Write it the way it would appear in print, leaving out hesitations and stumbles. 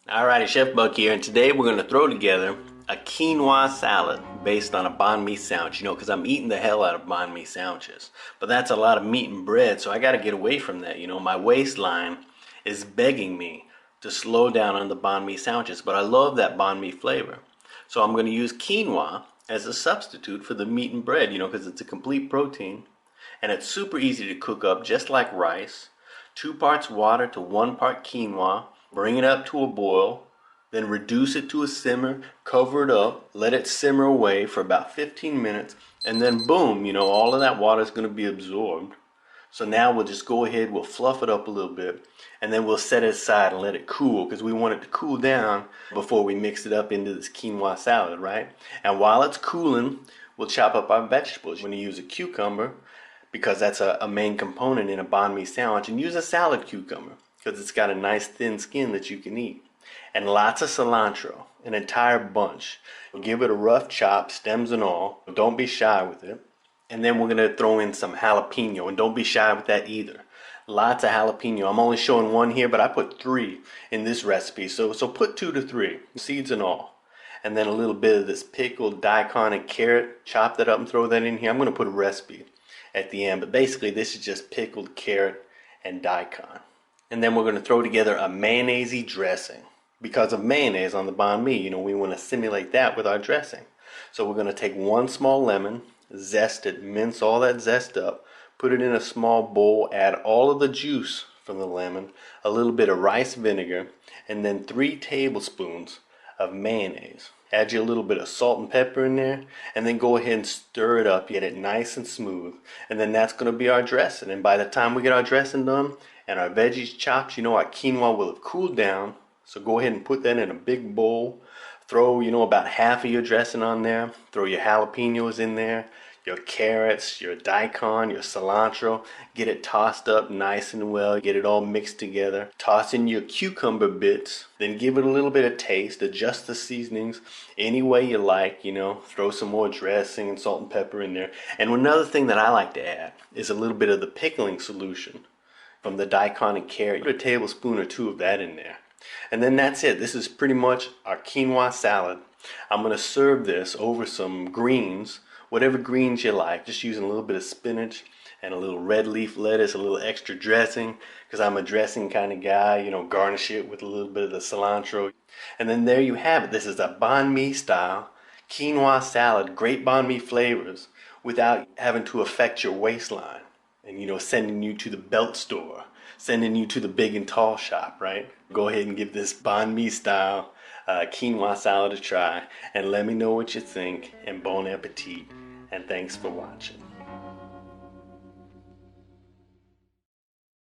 Alrighty, Chef Buck here, and today we're going to throw together a quinoa salad based on a banh mi sandwich, because I'm eating the hell out of banh mi sandwiches. But that's a lot of meat and bread, so I got to get away from that. My waistline is begging me to slow down on the banh mi sandwiches, but I love that banh mi flavor. So I'm going to use quinoa as a substitute for the meat and bread, because it's a complete protein. And it's super easy to cook up, just like rice. 2 parts water to 1 part quinoa. Bring it up to a boil, then reduce it to a simmer, cover it up, let it simmer away for about 15 minutes, and then boom, all of that water is going to be absorbed. So now we'll just go ahead, we'll fluff it up a little bit, and then we'll set it aside and let it cool, because we want it to cool down before we mix it up into this quinoa salad, right? And while it's cooling, we'll chop up our vegetables. You're going to use a cucumber, because that's a main component in a banh mi sandwich, and use a salad cucumber because it's got a nice thin skin that you can eat. And lots of cilantro, an entire bunch. We'll give it a rough chop, stems and all. Don't be shy with it. And then we're going to throw in some jalapeno, and don't be shy with that either. Lots of jalapeno. I'm only showing 1 here, but I put 3 in this recipe. So put 2 to 3, seeds and all. And then a little bit of this pickled daikon and carrot. Chop that up and throw that in here. I'm going to put a recipe at the end, but basically this is just pickled carrot and daikon. And then we're going to throw together a mayonnaise dressing. Because of mayonnaise on the banh mi, we want to simulate that with our dressing. So we're going to take 1 small lemon, zest it, mince all that zest up, put it in a small bowl, add all of the juice from the lemon, a little bit of rice vinegar, and then 3 tablespoons of mayonnaise. Add you a little bit of salt and pepper in there, and then go ahead and stir it up, get it nice and smooth, and then that's going to be our dressing. And by the time we get our dressing done and our veggies chopped, our quinoa will have cooled down. So go ahead and put that in a big bowl. Throw, about half of your dressing on there. Throw your jalapenos in there, your carrots, your daikon, your cilantro. Get it tossed up nice and well. Get it all mixed together. Toss in your cucumber bits. Then give it a little bit of taste. Adjust the seasonings any way you like, Throw some more dressing and salt and pepper in there. And another thing that I like to add is a little bit of the pickling solution from the daikon and carrot. Put a tablespoon or 2 of that in there. And then that's it. This is pretty much our quinoa salad. I'm going to serve this over some greens, whatever greens you like, just using a little bit of spinach and a little red leaf lettuce, a little extra dressing, because I'm a dressing kind of guy, garnish it with a little bit of the cilantro. And then there you have it. This is a banh mi style quinoa salad, great banh mi flavors without having to affect your waistline and, sending you to the belt store, sending you to the big and tall shop, right? Go ahead and give this banh mi style quinoa salad a try, and let me know what you think, and bon appetit, and thanks for watching.